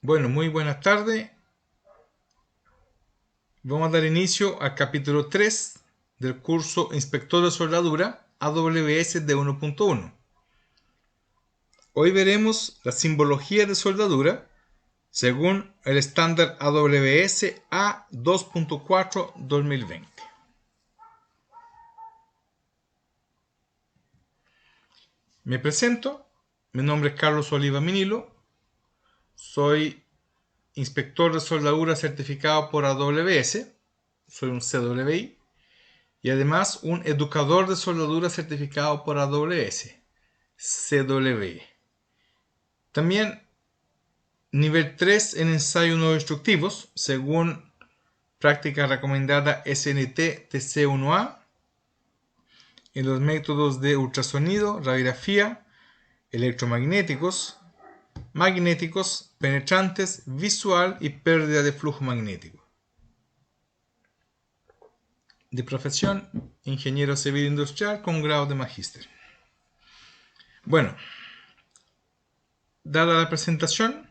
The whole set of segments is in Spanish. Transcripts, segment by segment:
Bueno, muy buenas tardes. Vamos a dar inicio al capítulo 3 del curso Inspector de Soldadura AWS de 1.1. Hoy veremos la simbología de soldadura según el estándar AWS A2.4 2020. Me presento, mi nombre es Carlos Oliva Minilo, soy inspector de soldadura certificado por AWS, soy un CWI, y además un educador de soldadura certificado por AWS, CWI. También nivel 3 en ensayos no destructivos, según práctica recomendada SNT TC1A, en los métodos de ultrasonido, radiografía, electromagnéticos, magnéticos, penetrantes, visual y pérdida de flujo magnético. De profesión, ingeniero civil industrial con grado de magíster. Bueno, dada la presentación,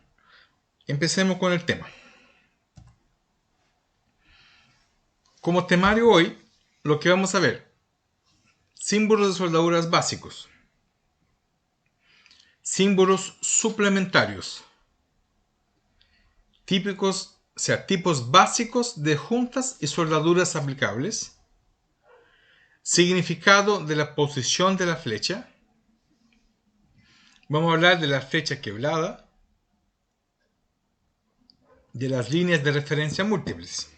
empecemos con el tema. Como temario hoy, lo que vamos a ver, símbolos de soldaduras básicos, símbolos suplementarios, tipos básicos de juntas y soldaduras aplicables, significado de la posición de la flecha, vamos a hablar de la flecha quebrada, de las líneas de referencia múltiples.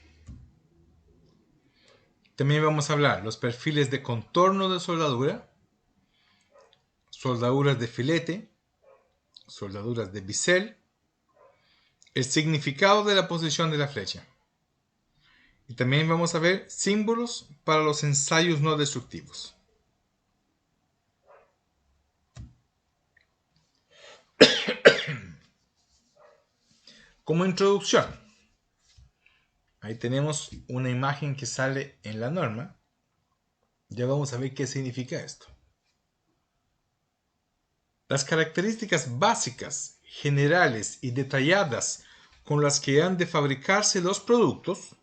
También vamos a hablar los perfiles de contorno de soldadura, soldaduras de filete, soldaduras de bisel, el significado de la posición de la flecha. Y también vamos a ver símbolos para los ensayos no destructivos. Como introducción, ahí tenemos una imagen que sale en la norma. Ya vamos a ver qué significa esto. Las características básicas, generales y detalladas con las que han de fabricarse los productos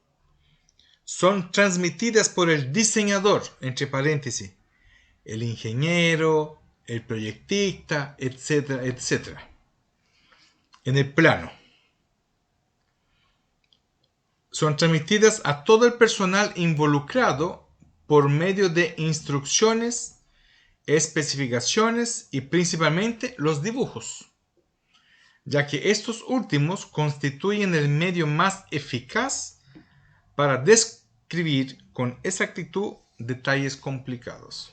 son transmitidas por el diseñador, entre paréntesis, el ingeniero, el proyectista, etcétera, etcétera, en el plano. Son transmitidas a todo el personal involucrado por medio de instrucciones, especificaciones y principalmente los dibujos, ya que estos últimos constituyen el medio más eficaz para describir con exactitud detalles complicados.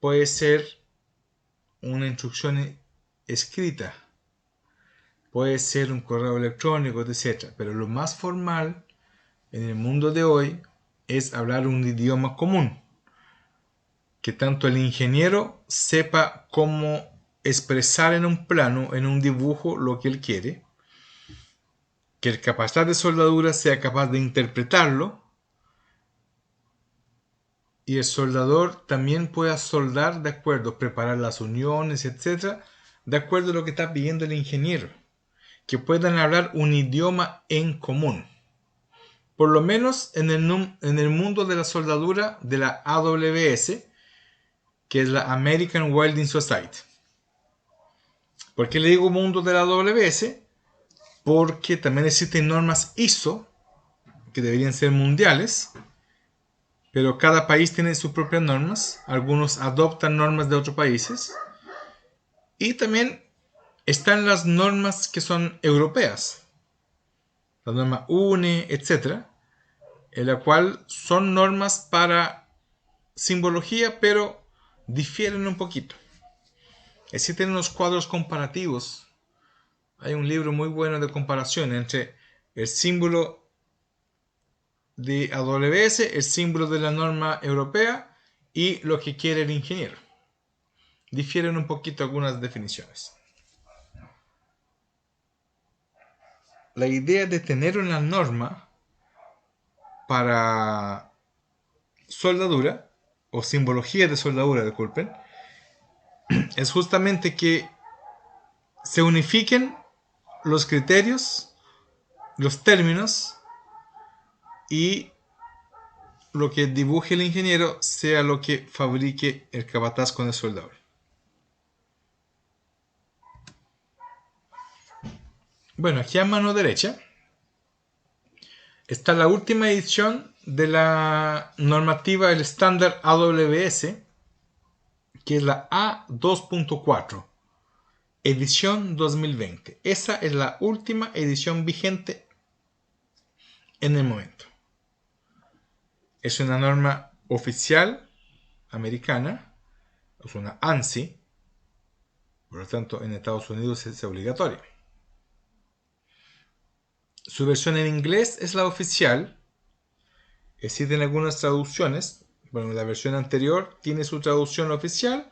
Puede ser una instrucción escrita, puede ser un correo electrónico, etc. Pero lo más formal en el mundo de hoy es hablar un idioma común, que tanto el ingeniero sepa cómo expresar en un plano, en un dibujo, lo que él quiere, que el capataz de soldadura sea capaz de interpretarlo, y el soldador también pueda soldar de acuerdo, preparar las uniones, etc., de acuerdo a lo que está pidiendo el ingeniero, que puedan hablar un idioma en común. Por lo menos en el mundo de la soldadura de la AWS, que es la American Welding Society. ¿Por qué le digo mundo de la AWS? Porque también existen normas ISO, que deberían ser mundiales, pero cada país tiene sus propias normas. Algunos adoptan normas de otros países. Y también están las normas que son europeas, la norma UNE, etc., en la cual son normas para simbología, pero difieren un poquito. Existen unos cuadros comparativos. Hay un libro muy bueno de comparación entre el símbolo de AWS, el símbolo de la norma europea y lo que quiere el ingeniero. Difieren un poquito algunas definiciones. La idea de tener una norma para soldadura, o simbología de soldadura, disculpen, es justamente que se unifiquen los criterios, los términos y lo que dibuje el ingeniero sea lo que fabrique el capataz con el soldador. Bueno, aquí a mano derecha está la última edición de la normativa, el estándar AWS, que es la A2.4, edición 2020. Esa es la última edición vigente en el momento. Es una norma oficial americana, es una ANSI, por lo tanto en Estados Unidos es obligatoria. Su versión en inglés es la oficial. Existen algunas traducciones. Bueno, la versión anterior tiene su traducción oficial,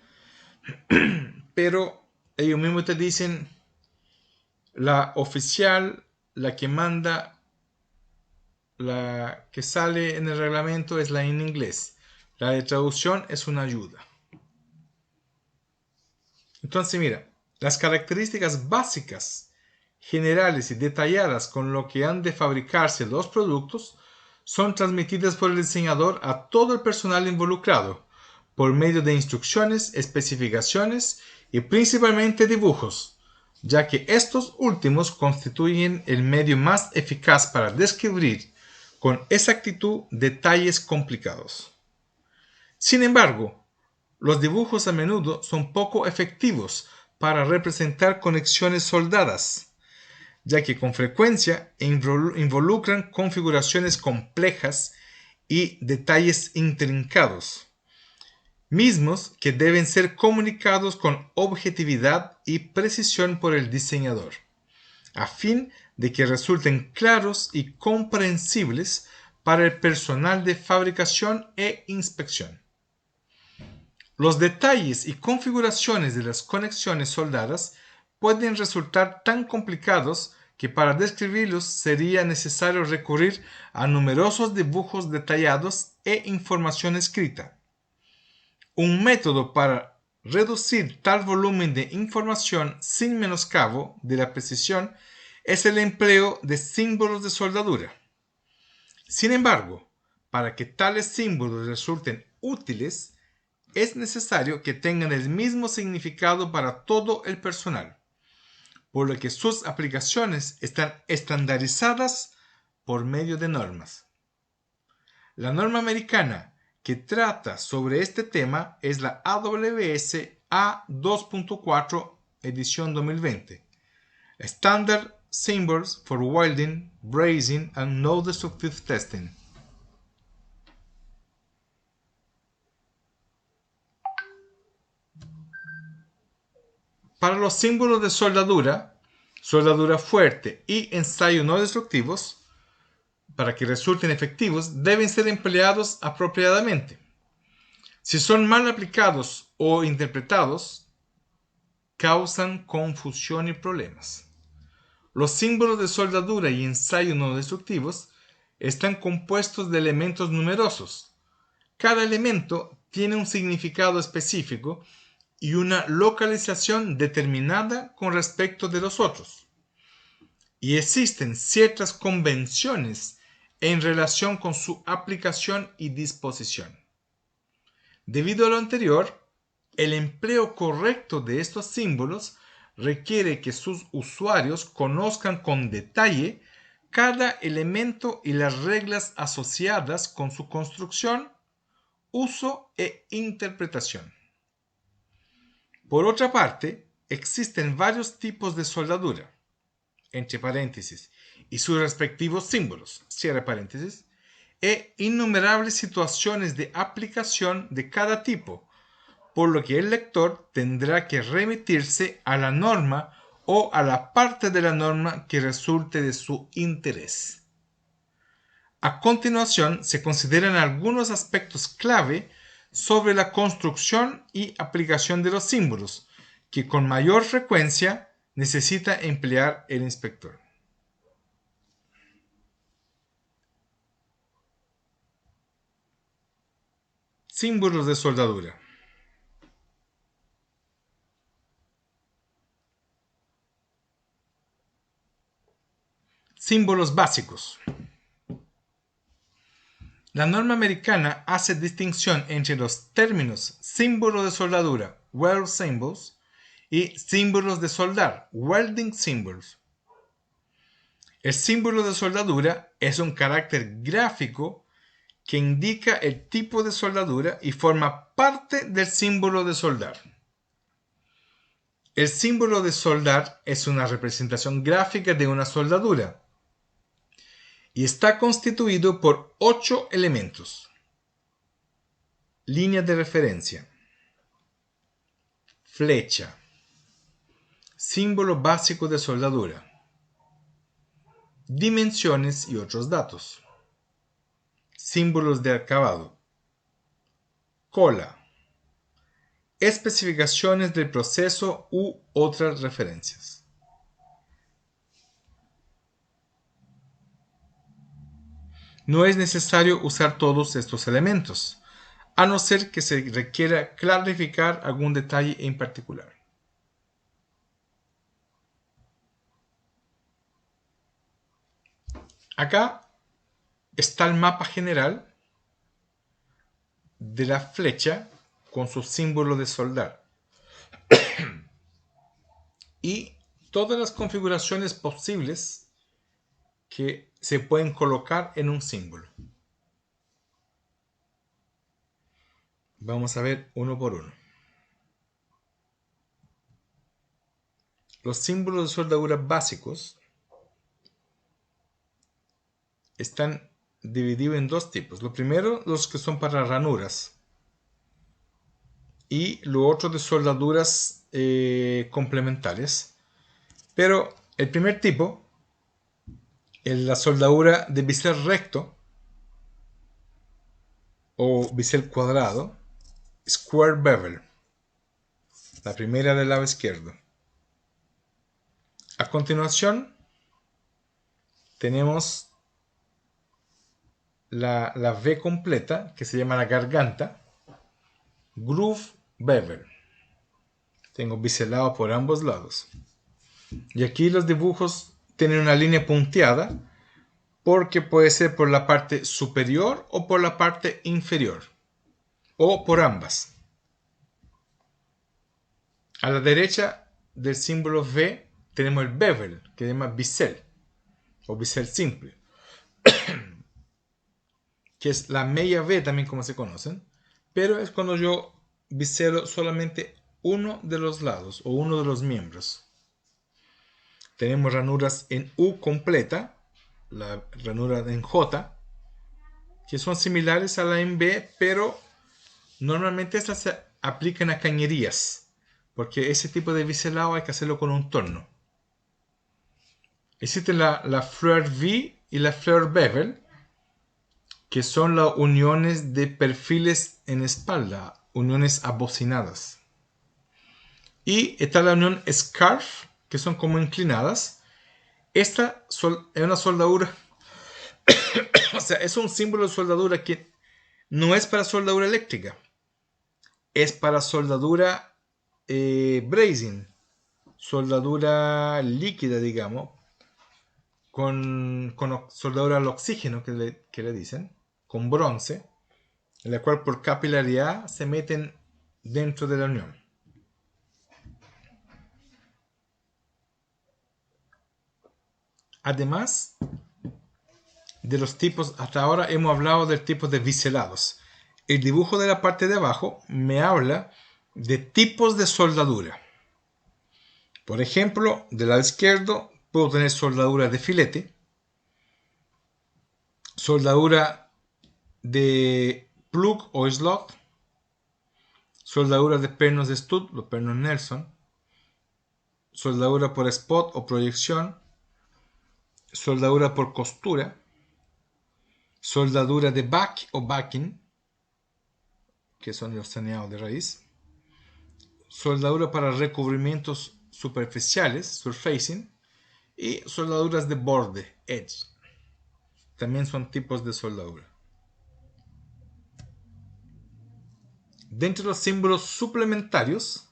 pero ellos mismos te dicen la oficial, la que manda, la que sale en el reglamento es la en inglés. La de traducción es una ayuda. Entonces, mira, las características básicas, generales y detalladas con lo que han de fabricarse los productos son transmitidas por el diseñador a todo el personal involucrado, por medio de instrucciones, especificaciones y principalmente dibujos, ya que estos últimos constituyen el medio más eficaz para describir con exactitud detalles complicados. Sin embargo, los dibujos a menudo son poco efectivos para representar conexiones soldadas, ya que con frecuencia involucran configuraciones complejas y detalles intrincados, mismos que deben ser comunicados con objetividad y precisión por el diseñador, a fin de que resulten claros y comprensibles para el personal de fabricación e inspección. Los detalles y configuraciones de las conexiones soldadas pueden resultar tan complicados que para describirlos sería necesario recurrir a numerosos dibujos detallados e información escrita. Un método para reducir tal volumen de información sin menoscabo de la precisión es el empleo de símbolos de soldadura. Sin embargo, para que tales símbolos resulten útiles, es necesario que tengan el mismo significado para todo el personal, por lo que sus aplicaciones están estandarizadas por medio de normas. La norma americana que trata sobre este tema es la AWS A2.4 edición 2020, Standard Symbols for Welding, Brazing and Non-Destructive Testing. Para los símbolos de soldadura, soldadura fuerte y ensayo no destructivos, para que resulten efectivos, deben ser empleados apropiadamente. Si son mal aplicados o interpretados, causan confusión y problemas. Los símbolos de soldadura y ensayo no destructivos están compuestos de elementos numerosos. Cada elemento tiene un significado específico y una localización determinada con respecto de los otros. Y existen ciertas convenciones en relación con su aplicación y disposición. Debido a lo anterior, el empleo correcto de estos símbolos requiere que sus usuarios conozcan con detalle cada elemento y las reglas asociadas con su construcción, uso e interpretación. Por otra parte, existen varios tipos de soldadura, entre paréntesis, y sus respectivos símbolos, cierre paréntesis, e innumerables situaciones de aplicación de cada tipo, por lo que el lector tendrá que remitirse a la norma o a la parte de la norma que resulte de su interés. A continuación, se consideran algunos aspectos clave sobre la construcción y aplicación de los símbolos, que con mayor frecuencia necesita emplear el inspector. Símbolos de soldadura. Símbolos básicos. La norma americana hace distinción entre los términos símbolo de soldadura, weld symbols, y símbolos de soldar, welding symbols. El símbolo de soldadura es un carácter gráfico que indica el tipo de soldadura y forma parte del símbolo de soldar. El símbolo de soldar es una representación gráfica de una soldadura y está constituido por 8 elementos. Línea de referencia, flecha, símbolo básico de soldadura, dimensiones y otros datos, símbolos de acabado, cola, especificaciones del proceso u otras referencias. No es necesario usar todos estos elementos, a no ser que se requiera clarificar algún detalle en particular. Acá está el mapa general de la flecha con su símbolo de soldar y todas las configuraciones posibles que se pueden colocar en un símbolo. Vamos a ver uno por uno. Los símbolos de soldadura básicos están divididos en dos tipos. Lo primero, los que son para ranuras, y lo otro de soldaduras complementarias. Pero el primer tipo, la soldadura de bisel recto o bisel cuadrado, square bevel, la primera del lado izquierdo. A continuación tenemos la V completa, que se llama la garganta, groove bevel. Tengo biselado por ambos lados. Y aquí los dibujos tienen una línea punteada porque puede ser por la parte superior o por la parte inferior, o por ambas. A la derecha del símbolo V tenemos el bevel, que se llama bisel o bisel simple, que es la media V también, como se conocen, pero es cuando yo biselo solamente uno de los lados o uno de los miembros. Tenemos ranuras en U completa, la ranura en J, que son similares a la en B, pero normalmente estas se aplican a cañerías, porque ese tipo de biselado hay que hacerlo con un torno. Existe la fleur V y la fleur bevel, que son las uniones de perfiles en espalda, uniones abocinadas. Y está la unión scarf, que son como inclinadas. Esta es una soldadura, o sea, es un símbolo de soldadura que no es para soldadura eléctrica, es para soldadura brazing, soldadura líquida, digamos, con soldadura al oxígeno que le dicen, con bronce, en la cual por capilaridad se meten dentro de la unión. Además de los tipos, hasta ahora hemos hablado del tipo de biselados. El dibujo de la parte de abajo me habla de tipos de soldadura. Por ejemplo, del lado izquierdo puedo tener soldadura de filete, soldadura de plug o slot, soldadura de pernos de stud, los pernos Nelson, soldadura por spot o proyección, soldadura por costura, soldadura de back o backing, que son los saneados de raíz, soldadura para recubrimientos superficiales, surfacing, y soldaduras de borde, edge. También son tipos de soldadura. Dentro de los símbolos suplementarios,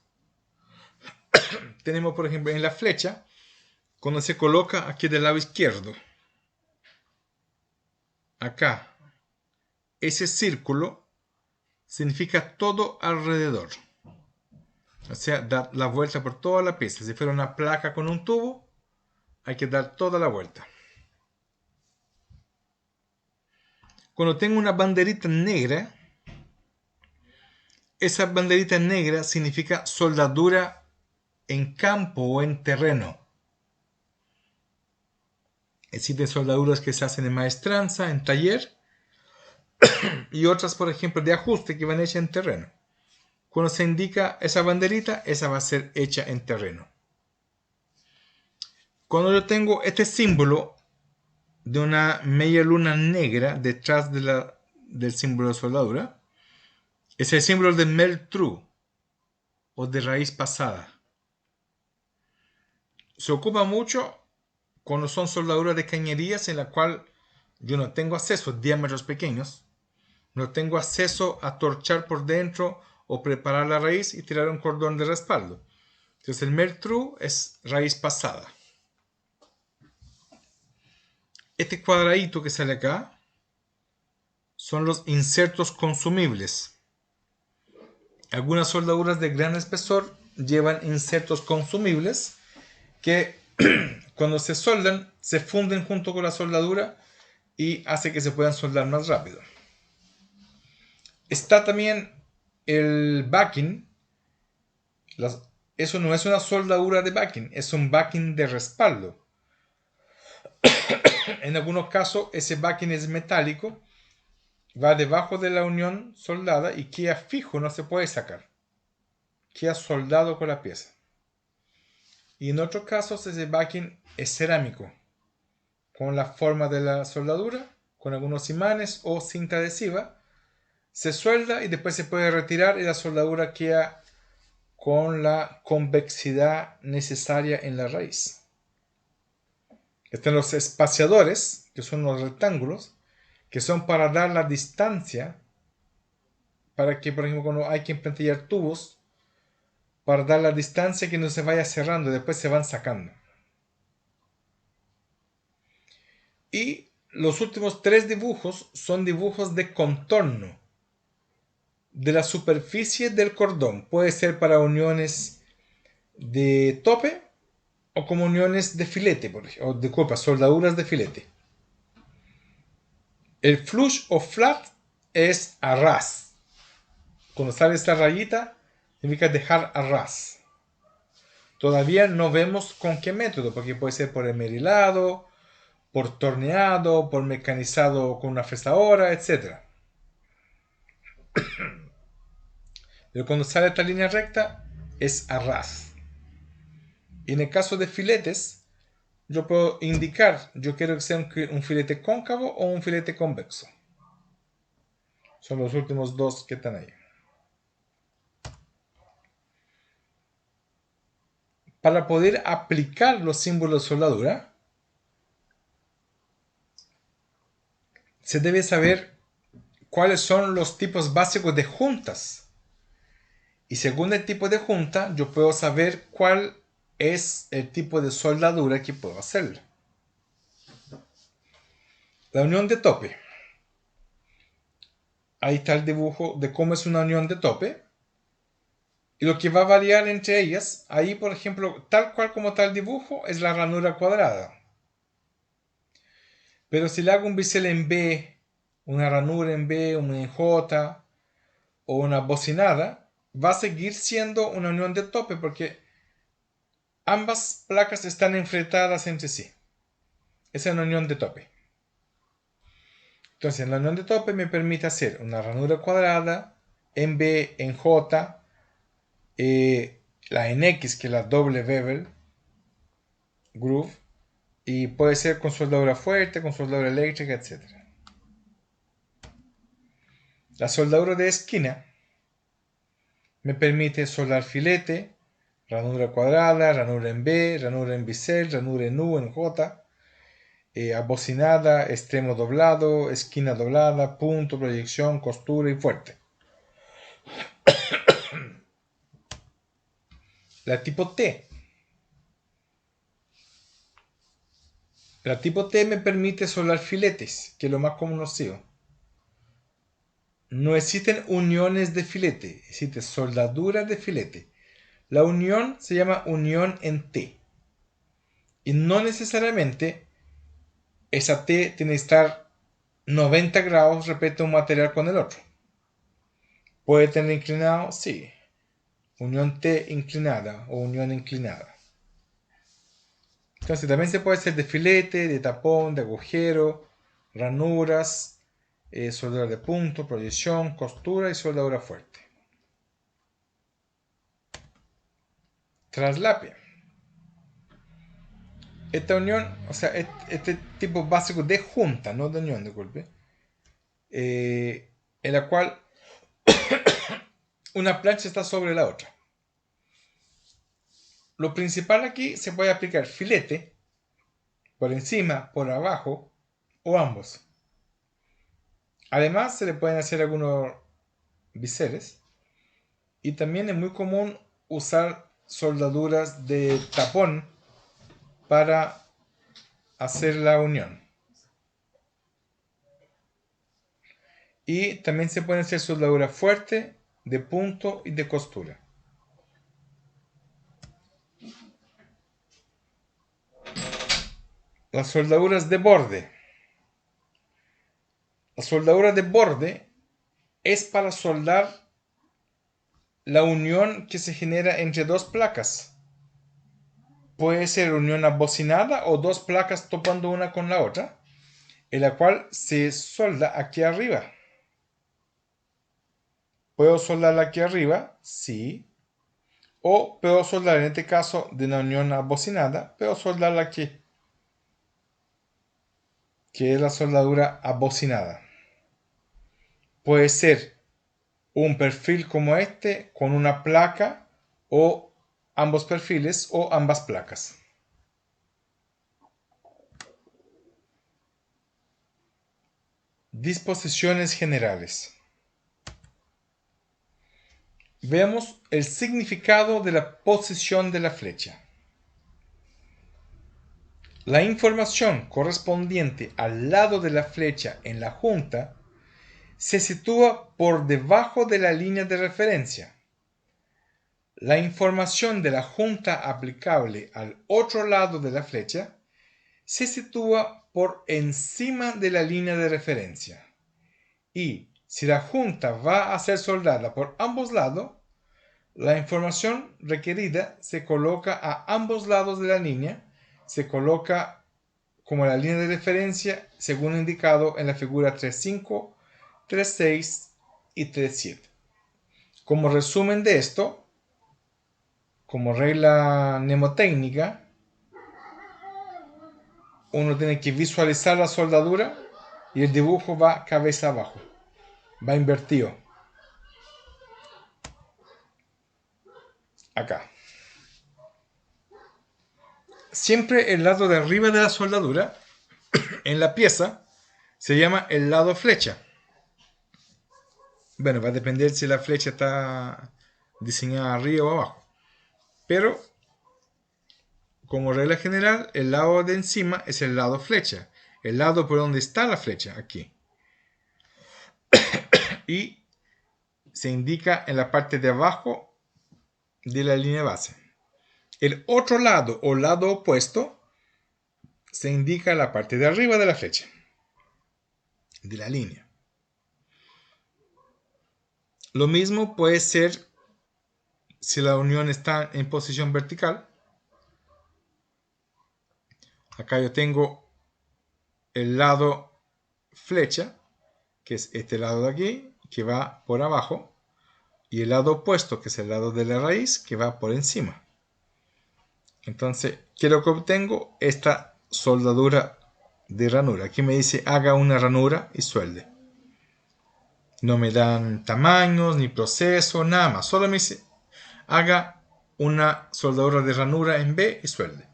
tenemos por ejemplo en la flecha, cuando se coloca aquí del lado izquierdo, acá, ese círculo significa todo alrededor. O sea, dar la vuelta por toda la pieza. Si fuera una placa con un tubo, hay que dar toda la vuelta. Cuando tengo una banderita negra, esa banderita negra significa soldadura en campo o en terreno. Existen soldaduras que se hacen en maestranza, en taller, y otras, por ejemplo, de ajuste que van hechas en terreno. Cuando se indica esa banderita, esa va a ser hecha en terreno. Cuando yo tengo este símbolo de una media luna negra detrás del símbolo de soldadura, es el símbolo de melt true o de raíz pasada. Se ocupa mucho cuando son soldaduras de cañerías en la cual yo no tengo acceso a diámetros pequeños, no tengo acceso a torchar por dentro o preparar la raíz y tirar un cordón de respaldo. Entonces el melt true es raíz pasada. Este cuadradito que sale acá son los insertos consumibles. Algunas soldaduras de gran espesor llevan insertos consumibles que cuando se soldan se funden junto con la soldadura y hace que se puedan soldar más rápido. Está también el backing. Eso no es una soldadura de backing, es un backing de respaldo. En algunos casos ese backing es metálico, va debajo de la unión soldada y queda fijo, no se puede sacar. Queda soldado con la pieza. Y en otros casos ese backing es cerámico, con la forma de la soldadura, con algunos imanes o cinta adhesiva. Se suelda y después se puede retirar y la soldadura queda con la convexidad necesaria en la raíz. Están los espaciadores, que son los rectángulos, que son para dar la distancia, para que, por ejemplo, cuando hay que emplantillar tubos, para dar la distancia que no se vaya cerrando y después se van sacando. Y los últimos tres dibujos son dibujos de contorno de la superficie del cordón. Puede ser para uniones de tope o como uniones de filete, por ejemplo, o de copa, soldaduras de filete. El flush o flat es a ras. Cuando sale esta rayita, significa dejar a ras. Todavía no vemos con qué método, porque puede ser por esmerilado, por torneado, por mecanizado con una fresadora, etc. Pero cuando sale esta línea recta, es a ras. Y en el caso de filetes, yo puedo indicar, yo quiero que sea un filete cóncavo o un filete convexo. Son los últimos dos que están ahí. Para poder aplicar los símbolos de soldadura, se debe saber cuáles son los tipos básicos de juntas. Y según el tipo de junta, yo puedo saber cuál es el tipo de soldadura que puedo hacer. La unión de tope. Ahí está el dibujo de cómo es una unión de tope. Y lo que va a variar entre ellas, ahí por ejemplo, tal cual como está el dibujo, es la ranura cuadrada. Pero si le hago un bisel en B, una ranura en B, una en J o una bocinada, va a seguir siendo una unión de tope porque ambas placas están enfrentadas entre sí. Esa es una unión de tope. Entonces, la unión de tope me permite hacer una ranura cuadrada en B, en J, la en X, que es la doble bevel groove, y puede ser con soldadura fuerte, con soldadura eléctrica, etc. La soldadura de esquina me permite soldar filete, ranura cuadrada, ranura en B, ranura en bisel, ranura en U, en J, abocinada, extremo doblado, esquina doblada, punto, proyección, costura y fuerte. La tipo T La tipo T me permite soldar filetes, que es lo más conocido. No existen uniones de filete, existen soldaduras de filete. La unión se llama unión en T. Y no necesariamente esa T tiene que estar 90 grados respecto a un material con el otro. ¿Puede tener inclinado? Sí. Unión T inclinada o unión inclinada. Entonces también se puede hacer de filete, de tapón, de agujero, ranuras, soldadura de punto, proyección, costura y soldadura fuerte. Traslape. Esta unión, o sea, este tipo básico de junta, no de unión, disculpe, en la cual una plancha está sobre la otra. Lo principal aquí se puede aplicar filete, por encima, por abajo o ambos. Además se le pueden hacer algunos biseles y también es muy común usar soldaduras de tapón para hacer la unión. Y también se pueden hacer soldaduras fuertes, de punto y de costura. Las soldaduras de borde. La soldadura de borde es para soldar la unión que se genera entre dos placas. Puede ser unión abocinada o dos placas topando una con la otra, en la cual se solda aquí arriba. ¿Puedo soldarla aquí arriba? Sí. O puedo soldar, en este caso, de una unión abocinada, puedo soldarla aquí, que es la soldadura abocinada. Puede ser un perfil como este con una placa o ambos perfiles o ambas placas. Disposiciones generales. Veamos el significado de la posición de la flecha. La información correspondiente al lado de la flecha en la junta se sitúa por debajo de la línea de referencia. La información de la junta aplicable al otro lado de la flecha se sitúa por encima de la línea de referencia. Y si la junta va a ser soldada por ambos lados, la información requerida se coloca a ambos lados de la línea, se coloca como la línea de referencia según indicado en la figura 3.5, 3.6 y 3.7. Como resumen de esto, como regla mnemotécnica, uno tiene que visualizar la soldadura y el dibujo va cabeza abajo, va invertido. Acá. Siempre el lado de arriba de la soldadura, en la pieza, se llama el lado flecha. Bueno, va a depender si la flecha está diseñada arriba o abajo. Pero, como regla general, el lado de encima es el lado flecha. El lado por donde está la flecha, aquí. Y se indica en la parte de abajo de la línea base. El otro lado o lado opuesto se indica en la parte de arriba de la flecha, de la línea. Lo mismo puede ser si la unión está en posición vertical. Acá yo tengo el lado flecha, que es este lado de aquí, que va por abajo, y el lado opuesto, que es el lado de la raíz, que va por encima. Entonces, ¿qué es lo que obtengo? Esta soldadura de ranura. Aquí me dice haga una ranura y suelde. No me dan tamaños, ni proceso, nada más. Solo me dice haga una soldadura de ranura en B y suelde.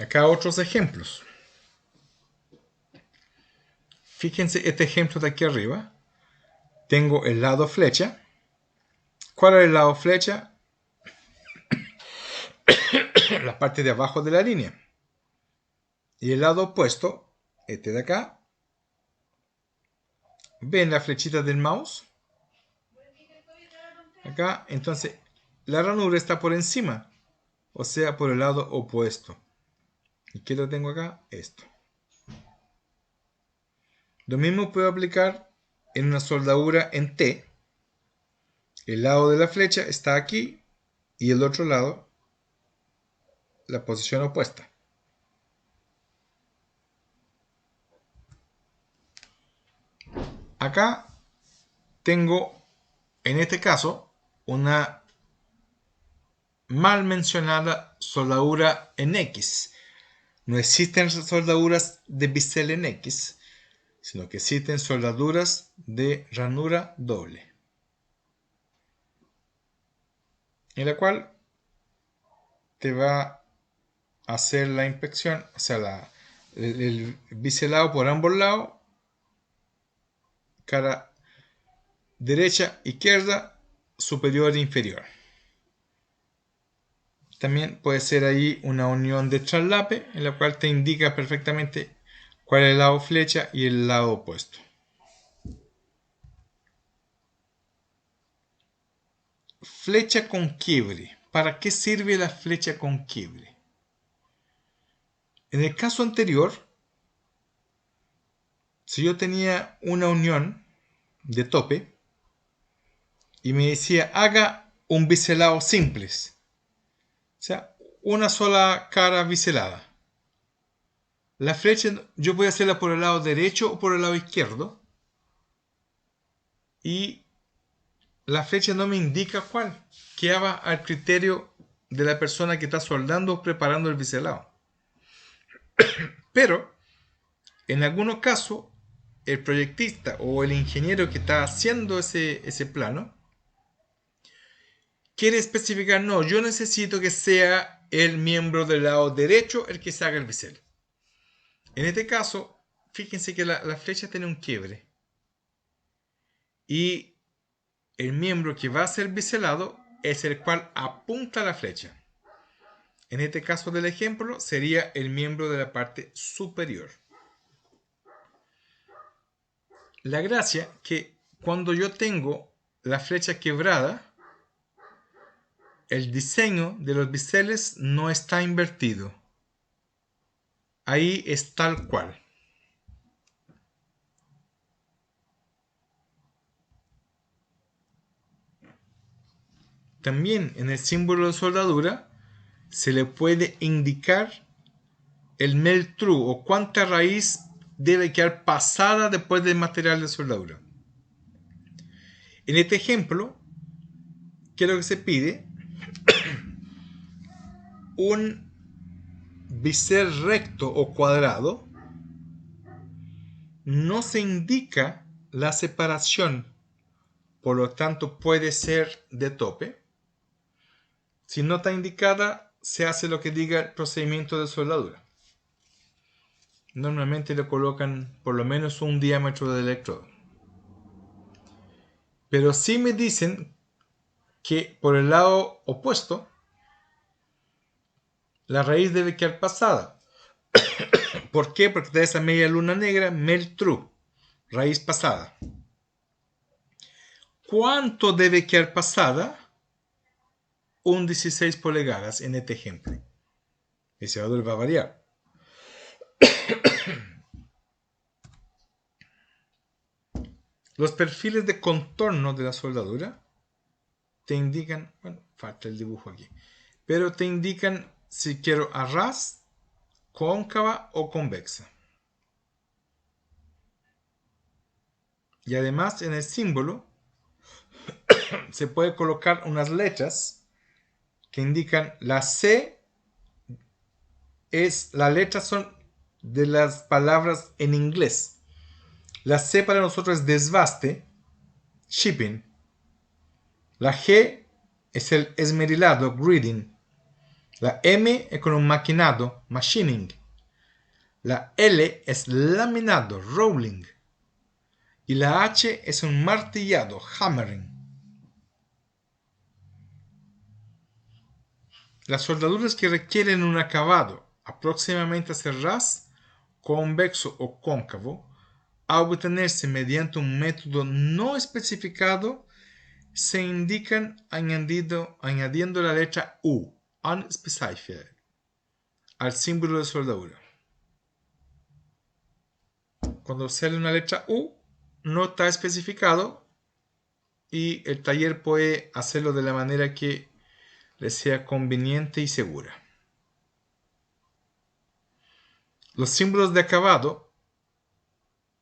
Acá otros ejemplos. Fíjense este ejemplo de aquí arriba. Tengo el lado flecha ¿Cuál es el lado flecha? La parte de abajo de la línea. Y el lado opuesto, este de acá. ¿Ven la flechita del mouse? Acá, entonces, la ranura está por encima, o sea, por el lado opuesto. ¿Y qué lo tengo acá? Esto. Lo mismo puedo aplicar en una soldadura en T. El lado de la flecha está aquí y el otro lado, la posición opuesta. Acá tengo, en este caso, una mal mencionada soldadura en X. No existen soldaduras de bisel en X, sino que existen soldaduras de ranura doble, en la cual te va a hacer la inspección, o sea, el biselado por ambos lados, cara derecha, izquierda, superior e inferior. También puede ser ahí una unión de traslape, en la cual te indica perfectamente cuál es el lado flecha y el lado opuesto. Flecha con quiebre. ¿Para qué sirve la flecha con quiebre? En el caso anterior, si yo tenía una unión de tope y me decía haga un biselado simples, o sea, una sola cara biselada, la flecha yo voy a hacerla por el lado derecho o por el lado izquierdo y la flecha no me indica cuál, queda al criterio de la persona que está soldando o preparando el biselado. Pero en algunos casos el proyectista o el ingeniero que está haciendo ese plano quiere especificar, no, yo necesito que sea el miembro del lado derecho el que se haga el bisel. En este caso, fíjense que la flecha tiene un quiebre y el miembro que va a ser biselado es el cual apunta la flecha. En este caso del ejemplo sería el miembro de la parte superior. La gracia que cuando yo tengo la flecha quebrada, el diseño de los biseles no está invertido. Ahí es tal cual. También en el símbolo de soldadura se le puede indicar el melt true o cuánta raíz debe quedar pasada después del material de soldadura. En este ejemplo, ¿qué es lo que se pide? Un bisel recto o cuadrado. No se indica la separación, por lo tanto puede ser de tope. Si no está indicada, se hace lo que diga el procedimiento de soldadura. Normalmente le colocan por lo menos un diámetro de electrodo. Pero sí me dicen que por el lado opuesto, la raíz debe quedar pasada. ¿Por qué? Porque está esa media luna negra, melt true, raíz pasada. ¿Cuánto debe quedar pasada? Un 16 pulgadas en este ejemplo. Ese valor va a variar. Los perfiles de contorno de la soldadura te indican, bueno, falta el dibujo aquí, pero te indican si quiero a ras, cóncava o convexa. Y además en el símbolo se puede colocar unas letras que indican la C las letras son de las palabras en inglés. La C para nosotros es desbaste, shipping. La G es el esmerilado, grading. La M es con un maquinado, machining. La L es laminado, rolling. Y la H es un martillado, hammering. Las soldaduras que requieren un acabado aproximadamente hacia ras, convexo o cóncavo, a obtenerse mediante un método no especificado, se indican añadiendo la letra U, unspecified, al símbolo de soldadura. Cuando sale una letra U, no está especificado y el taller puede hacerlo de la manera que le sea conveniente y segura. Los símbolos de acabado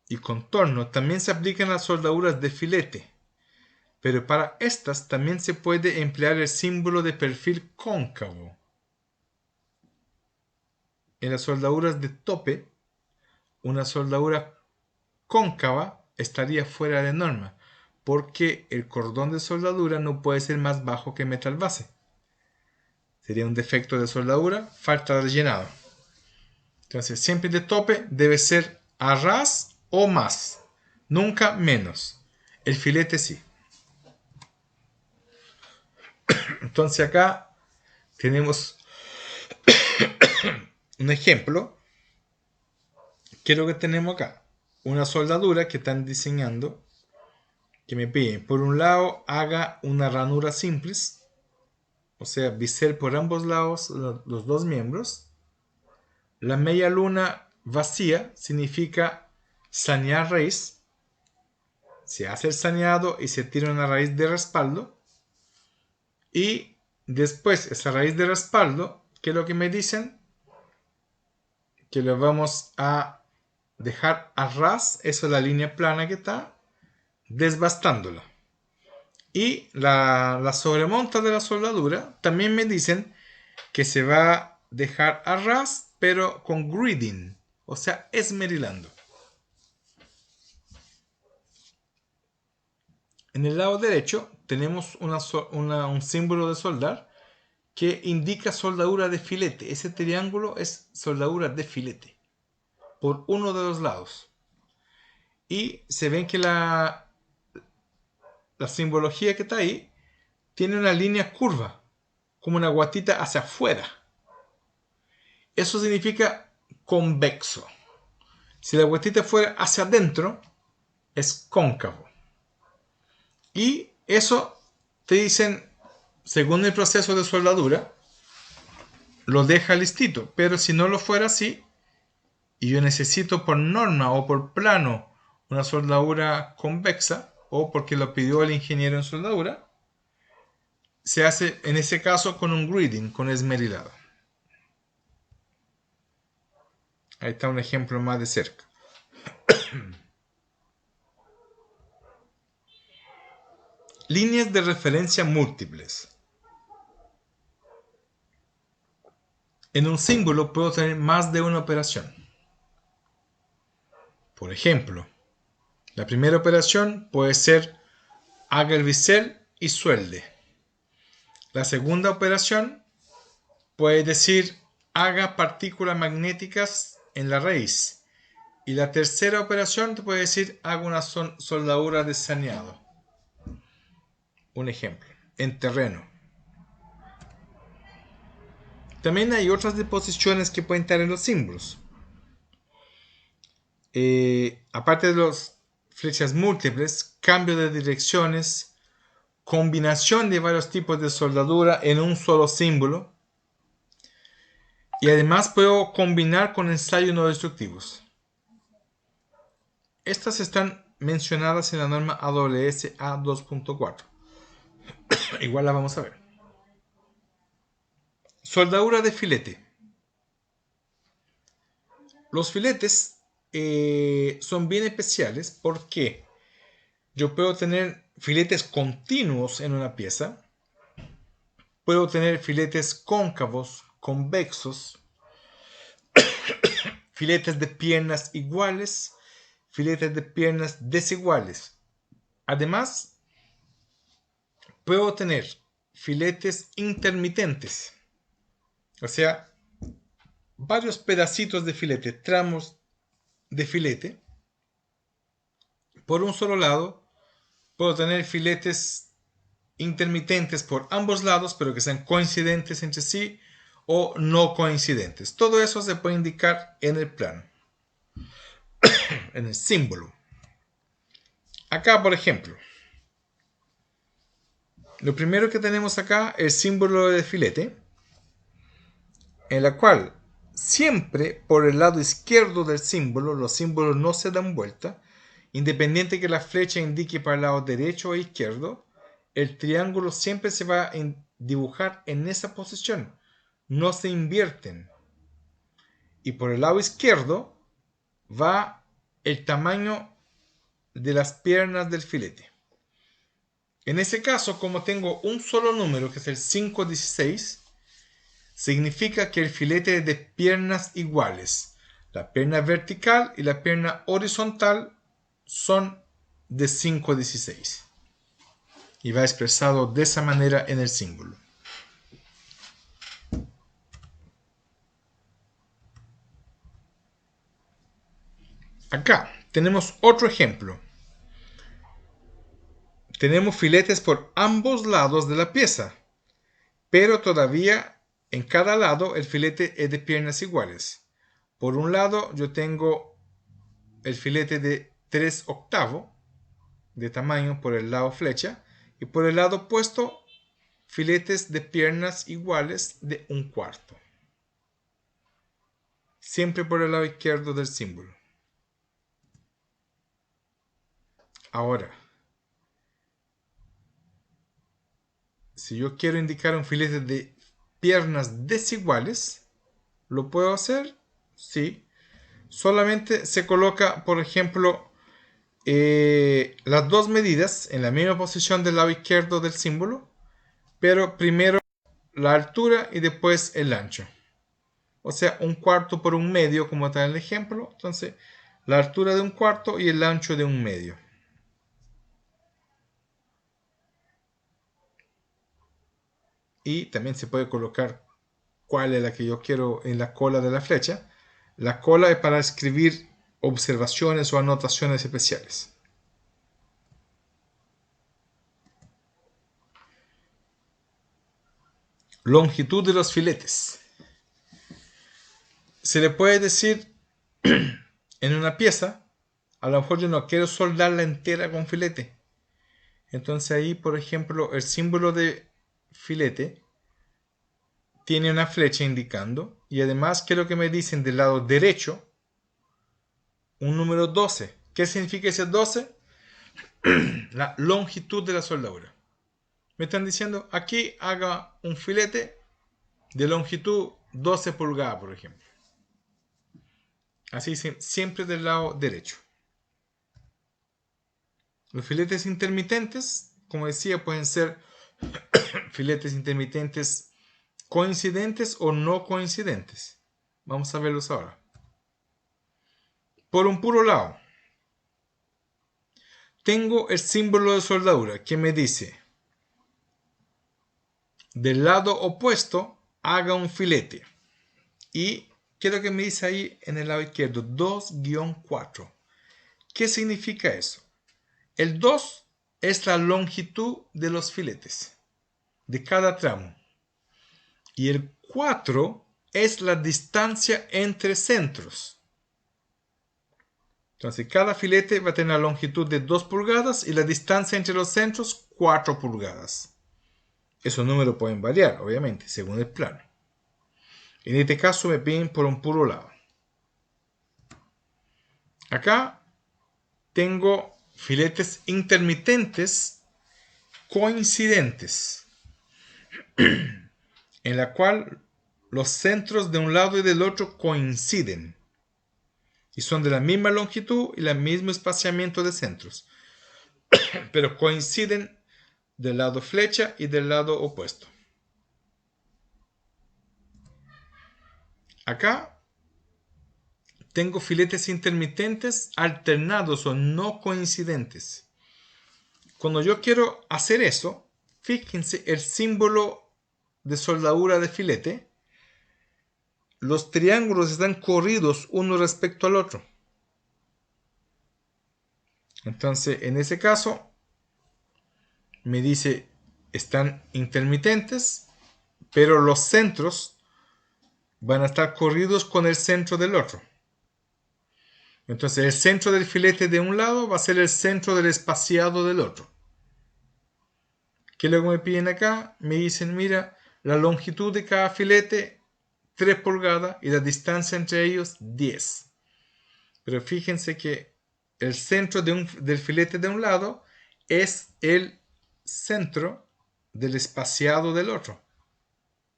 y contorno también se aplican a las soldaduras de filete, pero para estas también se puede emplear el símbolo de perfil cóncavo. En las soldaduras de tope, una soldadura cóncava estaría fuera de norma, porque el cordón de soldadura no puede ser más bajo que metal base. Sería un defecto de soldadura, falta de rellenado. Entonces, siempre de tope debe ser a ras o más, nunca menos. El filete sí. Entonces acá tenemos un ejemplo. ¿Qué es lo que tenemos acá? Una soldadura que están diseñando, que me piden, por un lado, haga una ranura simples, o sea, bisel por ambos lados, los dos miembros. La media luna vacía significa sanear raíz. Se hace el saneado y se tira una raíz de respaldo. Y después, esa raíz de respaldo, ¿qué es lo que me dicen? Que lo vamos a dejar a ras, eso es la línea plana que está, desbastándola. Y la sobremonta de la soldadura también me dicen que se va a dejar a ras, pero con griding, o sea, esmerilando. En el lado derecho tenemos un símbolo de soldar que indica soldadura de filete. Ese triángulo es soldadura de filete por uno de los lados. Y se ven que la simbología que está ahí tiene una línea curva, como una guatita hacia afuera. Eso significa convexo. Si la guatita fuera hacia adentro, es cóncavo. Y eso te dicen, según el proceso de soldadura, lo deja listito. Pero si no lo fuera así, y yo necesito por norma o por plano una soldadura convexa, o porque lo pidió el ingeniero en soldadura, se hace en ese caso con un griding, con esmerilado. Ahí está un ejemplo más de cerca. Líneas de referencia múltiples. En un símbolo puedo tener más de una operación. Por ejemplo, la primera operación puede ser haga el bisel y suelde. La segunda operación puede decir haga partículas magnéticas en la raíz. Y la tercera operación te puede decir haga una soldadura de saneado. Un ejemplo, en terreno. También hay otras disposiciones que pueden estar en los símbolos. Aparte de las flechas múltiples, cambio de direcciones, combinación de varios tipos de soldadura en un solo símbolo. Y además puedo combinar con ensayos no destructivos. Estas están mencionadas en la norma AWS A2.4. Igual la vamos a ver. Soldadura de filete. Los filetes son bien especiales porque yo puedo tener filetes continuos en una pieza. Puedo tener filetes cóncavos, convexos, filetes de piernas iguales, filetes de piernas desiguales. Además, puedo tener filetes intermitentes, o sea, varios pedacitos de filete, tramos de filete. Por un solo lado, puedo tener filetes intermitentes por ambos lados, pero que sean coincidentes entre sí o no coincidentes. Todo eso se puede indicar en el plano, en el símbolo. Acá, por ejemplo, lo primero que tenemos acá es el símbolo de filete, en la cual siempre por el lado izquierdo del símbolo, los símbolos no se dan vuelta, independiente que la flecha indique para el lado derecho o izquierdo, el triángulo siempre se va a dibujar en esa posición, no se invierten. Y por el lado izquierdo va el tamaño de las piernas del filete. En ese caso, como tengo un solo número, que es el 516, significa que el filete es de piernas iguales. La pierna vertical y la pierna horizontal son de 516. Y va expresado de esa manera en el símbolo. Acá tenemos otro ejemplo. Tenemos filetes por ambos lados de la pieza, pero todavía en cada lado el filete es de piernas iguales. Por un lado yo tengo el filete de 3 octavos de tamaño por el lado flecha y por el lado opuesto filetes de piernas iguales de 1/4. Siempre por el lado izquierdo del símbolo. Ahora, si yo quiero indicar un filete de piernas desiguales, ¿lo puedo hacer? Sí. Solamente se coloca, por ejemplo, las dos medidas en la misma posición del lado izquierdo del símbolo, pero primero la altura y después el ancho. O sea, 1/4 por 1/2, como está en el ejemplo. Entonces, la altura de 1/4 y el ancho de 1/2. Y también se puede colocar cuál es la que yo quiero en la cola de la flecha. La cola es para escribir observaciones o anotaciones especiales. Longitud de los filetes. Se le puede decir en una pieza, a lo mejor yo no quiero soldarla entera con filete. Entonces ahí, por ejemplo, el símbolo de filete tiene una flecha indicando, y además quiero que me dicen del lado derecho un número 12. ¿Qué significa ese 12? La longitud de la soldadura. Me están diciendo, aquí haga un filete de longitud 12 pulgadas, por ejemplo. Así siempre del lado derecho. Los filetes intermitentes, como decía, pueden ser filetes intermitentes coincidentes o no coincidentes. Vamos a verlos ahora. Por un puro lado, tengo el símbolo de soldadura que me dice, del lado opuesto, haga un filete. Y quiero que me dice ahí en el lado izquierdo, 2-4. ¿Qué significa eso? El 2 es la longitud de los filetes, de cada tramo. Y el 4 es la distancia entre centros. Entonces, cada filete va a tener la longitud de 2 pulgadas y la distancia entre los centros 4 pulgadas. Esos números pueden variar, obviamente, según el plano. En este caso me piden por un puro lado. Acá tengo filetes intermitentes coincidentes, en la cual los centros de un lado y del otro coinciden y son de la misma longitud y el mismo espaciamiento de centros, pero coinciden del lado flecha y del lado opuesto. Acá tengo filetes intermitentes alternados o no coincidentes. Cuando yo quiero hacer eso, fíjense el símbolo de soldadura de filete. Los triángulos están corridos uno respecto al otro. Entonces, en ese caso, me dice están intermitentes, pero los centros van a estar corridos con el centro del otro. Entonces el centro del filete de un lado va a ser el centro del espaciado del otro. ¿Qué es lo que me piden acá? Me dicen, mira, la longitud de cada filete 3 pulgadas y la distancia entre ellos 10. Pero fíjense que el centro del filete de un lado es el centro del espaciado del otro.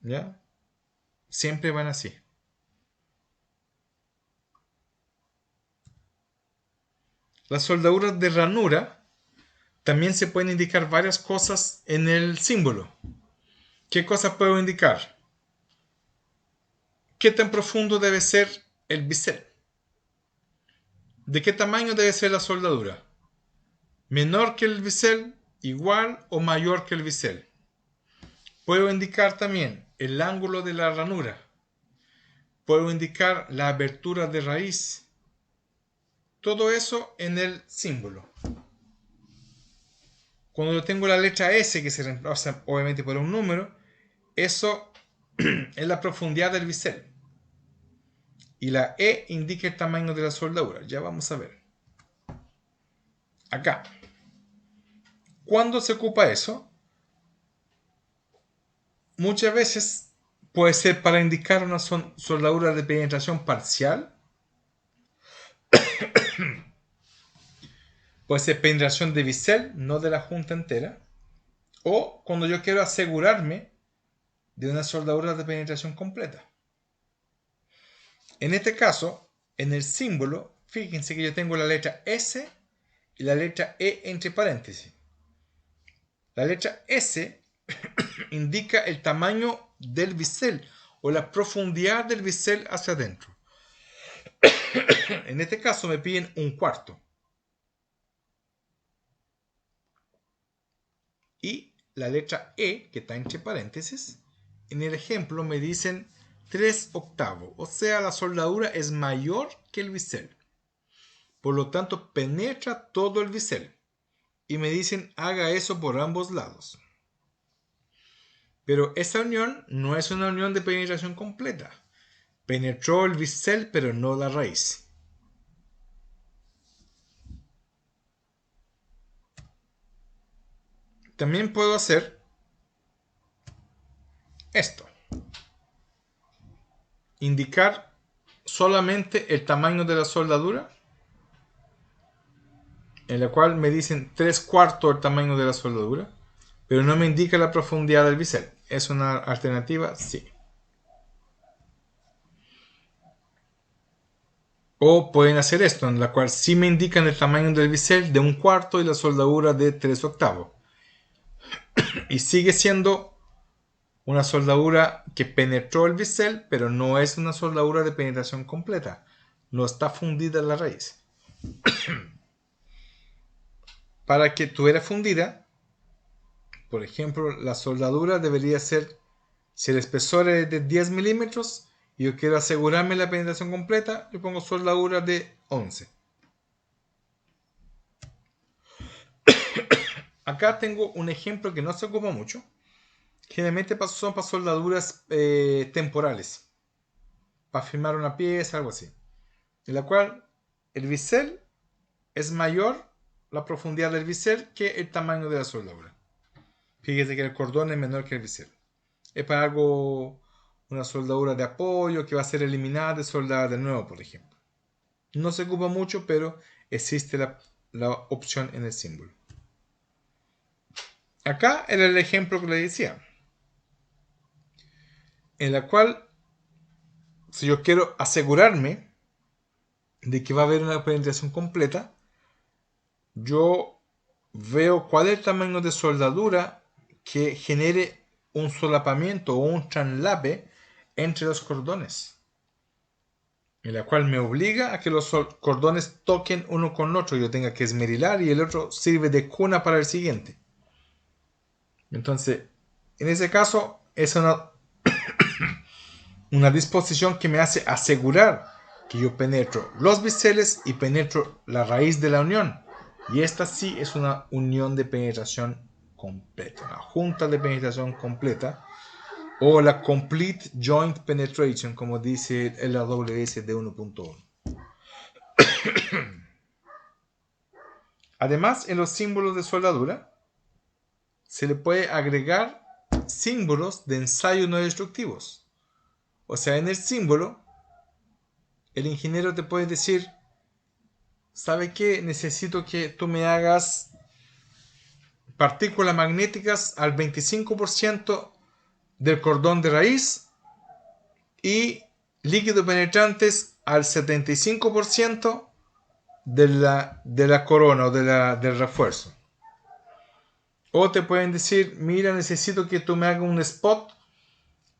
¿Ya? Siempre van así. Las soldaduras de ranura también se pueden indicar varias cosas en el símbolo. ¿Qué cosas puedo indicar? ¿Qué tan profundo debe ser el bisel? ¿De qué tamaño debe ser la soldadura? ¿Menor que el bisel, igual o mayor que el bisel? Puedo indicar también el ángulo de la ranura. Puedo indicar la abertura de raíz. Todo eso en el símbolo. Cuando yo tengo la letra S, que se reemplaza obviamente por un número, eso es la profundidad del bisel. Y la E indica el tamaño de la soldadura. Ya vamos a ver. Acá. ¿Cuándo se ocupa eso? Muchas veces puede ser para indicar una soldadura de penetración parcial. Puede ser penetración de bisel, no de la junta entera. O cuando yo quiero asegurarme de una soldadura de penetración completa. En este caso, en el símbolo, fíjense que yo tengo la letra S y la letra E entre paréntesis. La letra S indica el tamaño del bisel o la profundidad del bisel hacia adentro. En este caso me piden 1/4. Y la letra E, que está entre paréntesis, en el ejemplo me dicen 3/8. O sea, la soldadura es mayor que el bisel. Por lo tanto, penetra todo el bisel. Y me dicen haga eso por ambos lados. Pero esa unión no es una unión de penetración completa. Penetró el bisel, pero no la raíz. También puedo hacer esto. Indicar solamente el tamaño de la soldadura, en la cual me dicen 3/4 el tamaño de la soldadura, pero no me indica la profundidad del bisel. ¿Es una alternativa? Sí. O pueden hacer esto, en la cual sí me indican el tamaño del bisel de 1/4 y la soldadura de 3/8. Y sigue siendo una soldadura que penetró el bisel, pero no es una soldadura de penetración completa. No está fundida en la raíz. Para que estuviera fundida, por ejemplo, la soldadura debería ser, si el espesor es de 10 milímetros y yo quiero asegurarme la penetración completa, yo pongo soldadura de 11. Acá tengo un ejemplo que no se ocupa mucho. Generalmente son para soldaduras temporales. Para firmar una pieza, algo así. En la cual el bisel es mayor, la profundidad del bisel, que el tamaño de la soldadura. Fíjese que el cordón es menor que el bisel. Es para algo, una soldadura de apoyo que va a ser eliminada de soldada de nuevo, por ejemplo. No se ocupa mucho, pero existe la opción en el símbolo. Acá era el ejemplo que le decía, en la cual, si yo quiero asegurarme de que va a haber una penetración completa, yo veo cuál es el tamaño de soldadura que genere un solapamiento o un translape entre los cordones, en la cual me obliga a que los cordones toquen uno con otro, yo tenga que esmerilar y el otro sirve de cuna para el siguiente. Entonces, en ese caso es una disposición que me hace asegurar que yo penetro los biseles y penetro la raíz de la unión. Y esta sí es una unión de penetración completa, una junta de penetración completa, o la Complete Joint Penetration, como dice el AWS de 1.1. Además, en los símbolos de soldadura se le puede agregar símbolos de ensayo no destructivos. O sea, en el símbolo, el ingeniero te puede decir, ¿sabe qué? Necesito que tú me hagas partículas magnéticas al 25% del cordón de raíz y líquidos penetrantes al 75% de la corona o del refuerzo. O te pueden decir, mira, necesito que tú me hagas un spot,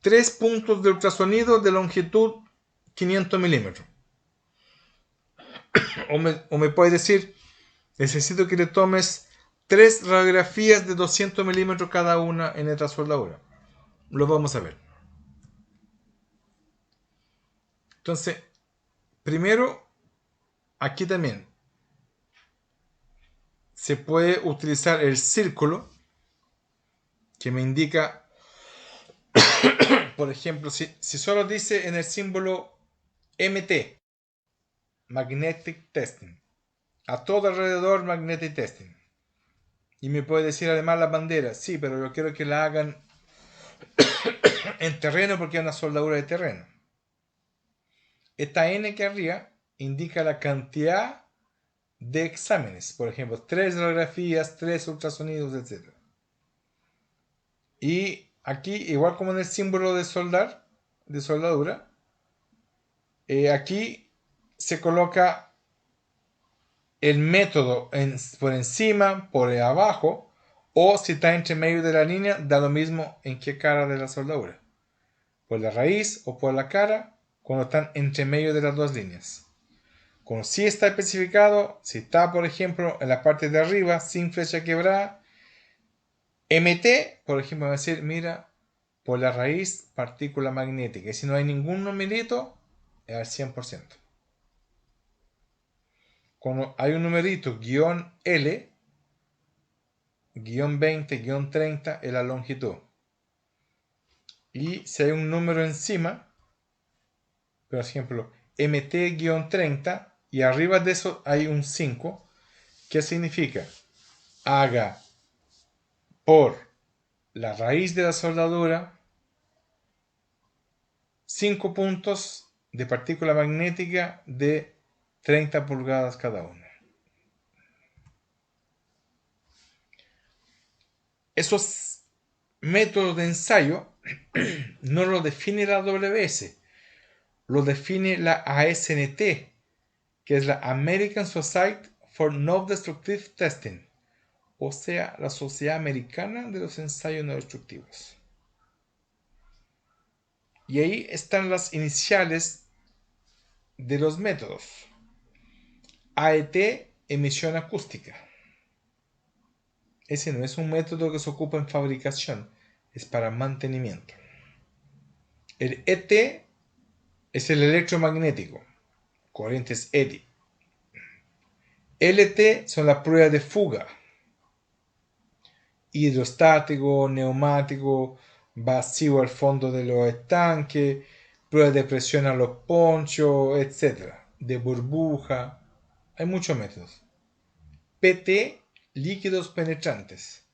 3 puntos de ultrasonido de longitud 500 milímetros. O me puedes decir, necesito que le tomes 3 radiografías de 200 milímetros cada una en esta soldadura. Lo vamos a ver. Entonces, primero, aquí también se puede utilizar el círculo que me indica, por ejemplo, si solo dice en el símbolo MT, Magnetic Testing, a todo alrededor Magnetic Testing. Y me puede decir además la bandera, sí, pero yo quiero que la hagan en terreno porque es una soldadura de terreno. Esta N que arriba indica la cantidad de exámenes, por ejemplo, 3 radiografías, 3 ultrasonidos, etc. Y aquí, igual como en el símbolo de soldadura, aquí se coloca el método por encima, por abajo, o si está entre medio de la línea, da lo mismo en qué cara de la soldadura. Por la raíz o por la cara, cuando están entre medio de las dos líneas. Cuando sí está especificado, si está, por ejemplo, en la parte de arriba, sin flecha quebrada, MT, por ejemplo, va a decir, mira, por la raíz, partícula magnética. Y si no hay ningún numerito, es al 100%. Cuando hay un numerito, guión L, guión 20, guión 30, es la longitud. Y si hay un número encima, por ejemplo, MT-30, y arriba de eso hay un 5, ¿qué significa? Haga por la raíz de la soldadura 5 puntos de partícula magnética de 30 pulgadas cada uno. Esos métodos de ensayo no lo define la AWS, lo define la ASNT, que es la American Society for Non-Destructive Testing, o sea, la Sociedad Americana de los Ensayos No Destructivos. Y ahí están las iniciales de los métodos. AET, emisión acústica. Ese no es un método que se ocupa en fabricación, es para mantenimiento. El ET es el electromagnético, corrientes eddy. LT son las pruebas de fuga, hidrostático, neumático, vacío al fondo de los estanques, pruebas de presión a los ponchos, etc. De burbuja, hay muchos métodos. PT, líquidos penetrantes.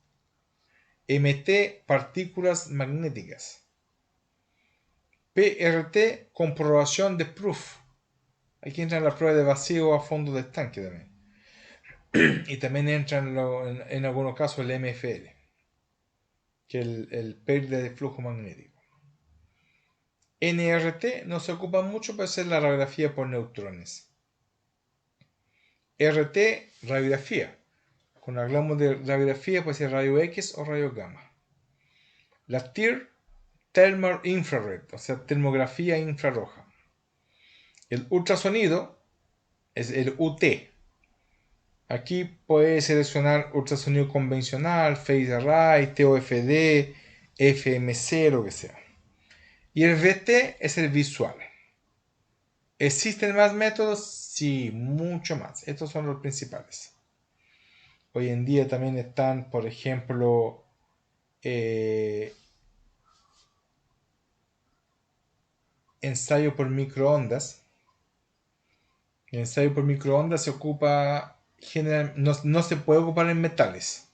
MT, partículas magnéticas. PRT, comprobación de proof. Aquí entra la prueba de vacío a fondo de estanque también. Y también entra en algunos casos el MFL, que es el pérdida de flujo magnético. NRT no se ocupa mucho para hacer la radiografía por neutrones. RT, radiografía. Cuando hablamos de radiografía puede ser radio X o radio gamma. La TIR, Thermal Infrared, o sea, termografía infrarroja. El ultrasonido es el UT. Aquí puedes seleccionar ultrasonido convencional, phase array, TOFD, FMC, lo que sea. Y el VT es el visual. ¿Existen más métodos? Sí, mucho más. Estos son los principales. Hoy en día también están, por ejemplo, ensayo por microondas. El ensayo por microondas se ocupa no se puede ocupar en metales,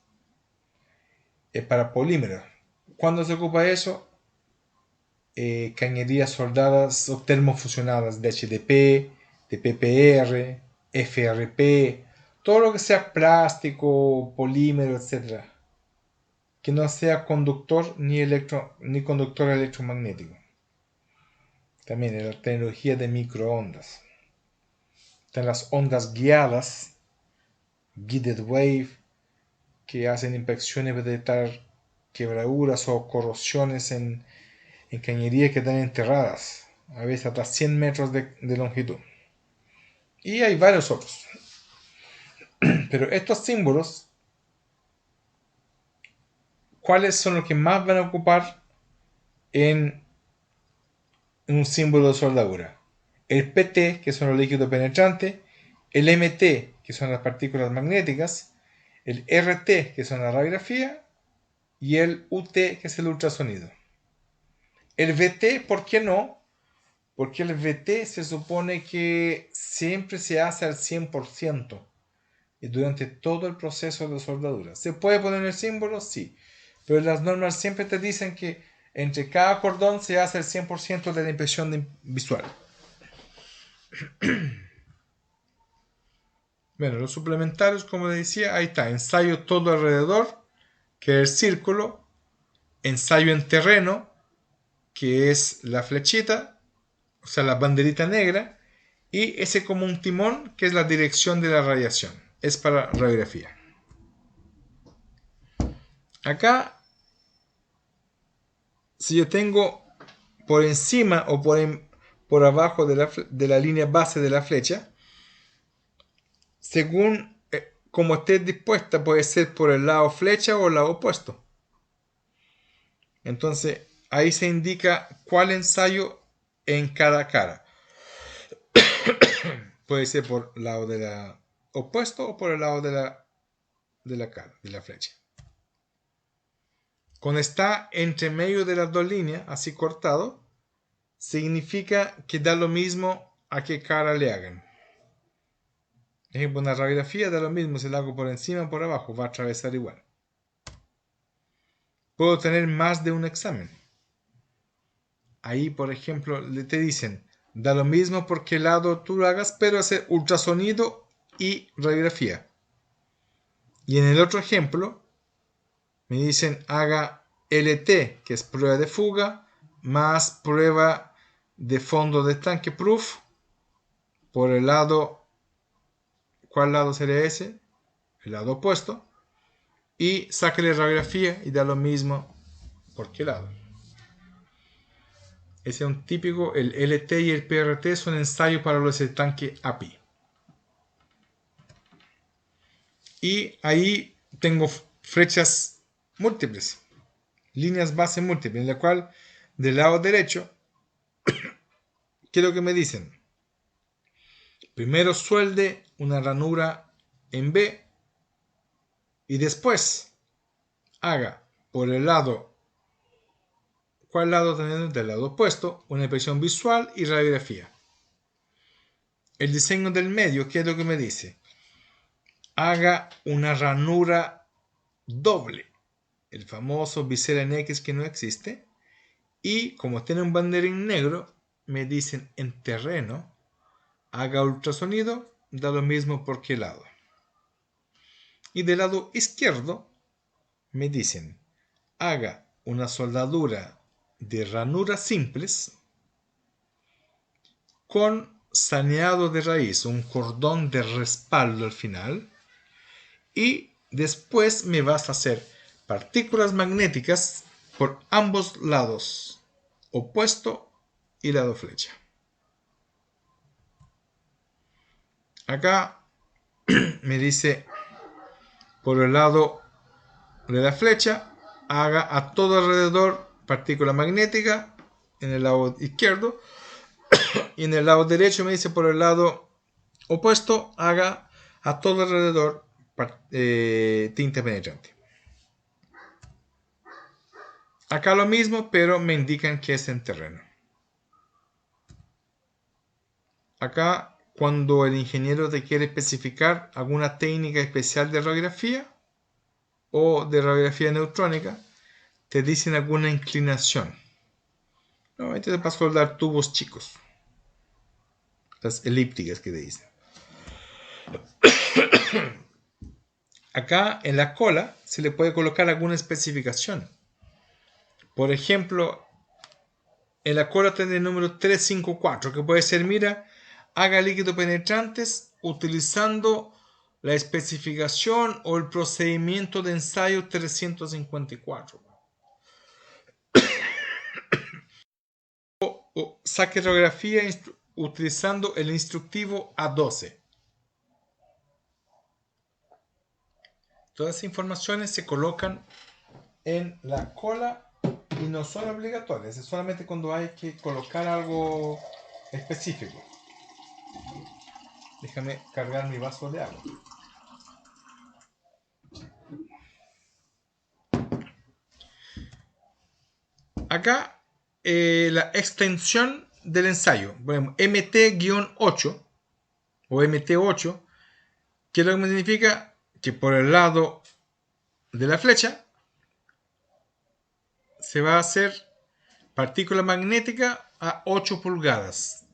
es para polímeros. ¿Cuándo se ocupa eso? Cañerías soldadas o termofusionadas de HDP, de PPR, FRP, todo lo que sea plástico, polímero, etcétera, que no sea conductor ni conductor electromagnético. También en la tecnología de microondas. Están las ondas guiadas, guided wave, que hacen inspecciones para detectar quebraduras o corrosiones en cañerías que están enterradas, a veces hasta 100 metros de longitud. Y hay varios otros. Pero estos símbolos, ¿cuáles son los que más van a ocupar en un símbolo de soldadura? El PT, que son los líquidos penetrantes, el MT, que son las partículas magnéticas, el RT, que son la radiografía, y el UT, que es el ultrasonido. El VT, ¿por qué no? Porque el VT se supone que siempre se hace al 100% y durante todo el proceso de soldadura. ¿Se puede poner el símbolo? Sí. Pero las normas siempre te dicen que entre cada cordón se hace el 100% de la impresión visual. Bueno, los suplementarios, como decía, ahí está. Ensayo todo alrededor, que es el círculo. Ensayo en terreno, que es la flechita, o sea, la banderita negra. Y ese como un timón, que es la dirección de la radiación. Es para radiografía. Acá, si yo tengo por encima o por abajo de la línea base de la flecha, según como esté dispuesta, puede ser por el lado flecha o el lado opuesto. Entonces, ahí se indica cuál ensayo en cada cara. Puede ser por el lado de la opuesto o por el lado de la cara, de la flecha. Cuando está entre medio de las dos líneas, así cortado, significa que da lo mismo a qué cara le hagan. Por ejemplo, una radiografía da lo mismo si la hago por encima o por abajo, va a atravesar igual. Puedo tener más de un examen. Ahí, por ejemplo, te dicen, da lo mismo por qué lado tú lo hagas, pero hacer ultrasonido y radiografía. Y en el otro ejemplo, me dicen, haga LT, que es prueba de fuga, más prueba de fondo de tanque proof, por el lado, ¿cuál lado sería ese? El lado opuesto. Y sáquele radiografía y da lo mismo por qué lado. Ese es un típico, el LT y el PRT son ensayos para los de tanque API. Y ahí tengo flechas múltiples, líneas base múltiples, en la cual del lado derecho, ¿qué es lo que me dicen? Primero suelde una ranura en B y después haga por el lado, ¿cuál lado tenemos? Del lado opuesto, una inspección visual y radiografía. El diseño del medio, ¿qué es lo que me dice? Haga una ranura doble, el famoso bisera en X que no existe, y como tiene un banderín negro, me dicen en terreno, haga ultrasonido, da lo mismo por qué lado. Y del lado izquierdo, me dicen, haga una soldadura de ranuras simples con saneado de raíz, un cordón de respaldo al final, y después me vas a hacer partículas magnéticas por ambos lados, opuesto y lado flecha. Acá me dice por el lado de la flecha, haga a todo alrededor partícula magnética en el lado izquierdo y en el lado derecho me dice por el lado opuesto, haga a todo alrededor tinta penetrante. Acá lo mismo, pero me indican que es en terreno. Acá, cuando el ingeniero te quiere especificar alguna técnica especial de radiografía o de radiografía neutrónica, te dicen alguna inclinación. Normalmente te vas a soldar tubos chicos, las elípticas que te dicen. Acá en la cola se le puede colocar alguna especificación. Por ejemplo, en la cola tiene el número 354, que puede ser, mira, haga líquidos penetrantes utilizando la especificación o el procedimiento de ensayo 354. O saque radiografía utilizando el instructivo A12. Todas esas informaciones se colocan en la cola y no son obligatorias, es solamente cuando hay que colocar algo específico. Déjame cargar mi vaso de agua. Acá la extensión del ensayo, bueno, MT-8 o MT8, que es lo que significa que por el lado de la flecha se va a hacer partícula magnética a 8 pulgadas.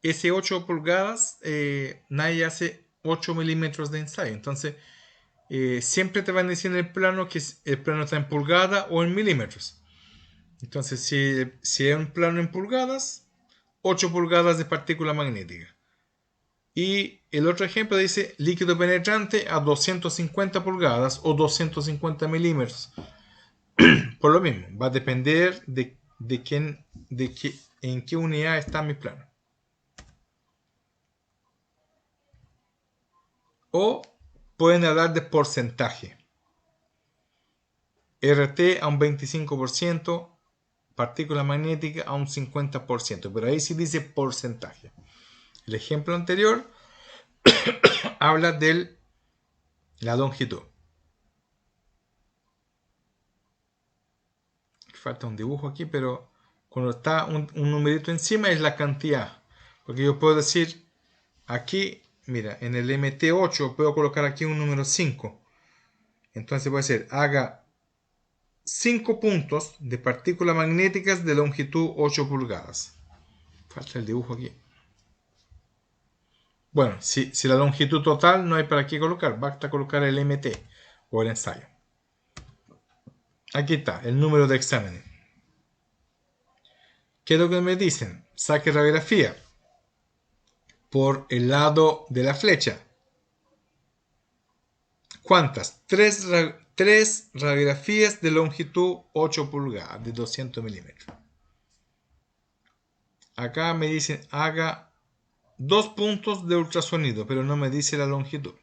Ese 8 pulgadas, nadie hace 8 milímetros de ensayo. Entonces, siempre te van diciendo en el plano que el plano está en pulgada o en milímetros. Entonces, si es un plano en pulgadas, 8 pulgadas de partícula magnética. Y el otro ejemplo dice líquido penetrante a 250 pulgadas o 250 milímetros. Por lo mismo, va a depender en qué unidad está mi plano. O pueden hablar de porcentaje. RT a un 25%, partícula magnética a un 50%, pero ahí sí dice porcentaje. El ejemplo anterior habla de la longitud. Falta un dibujo aquí, pero cuando está un numerito encima es la cantidad. Porque yo puedo decir aquí, mira, en el MT8 puedo colocar aquí un número 5. Entonces puede ser, haga 5 puntos de partículas magnéticas de longitud 8 pulgadas. Falta el dibujo aquí. Bueno, si la longitud total no hay para qué colocar, basta colocar el MT o el ensayo. Aquí está, el número de exámenes. ¿Qué es lo que me dicen? Saque radiografía por el lado de la flecha. ¿Cuántas? 3 radiografías de longitud 8 pulgadas, de 200 milímetros. Acá me dicen haga 2 puntos de ultrasonido, pero no me dice la longitud.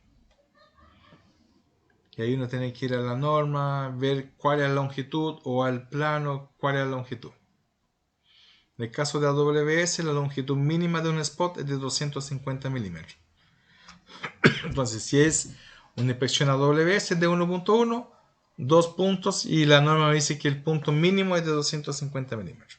Y ahí uno tiene que ir a la norma, ver cuál es la longitud o al plano cuál es la longitud. En el caso de AWS, la longitud mínima de un spot es de 250 milímetros. Entonces, si es una inspección AWS de 1.1, 2 puntos y la norma me dice que el punto mínimo es de 250 milímetros.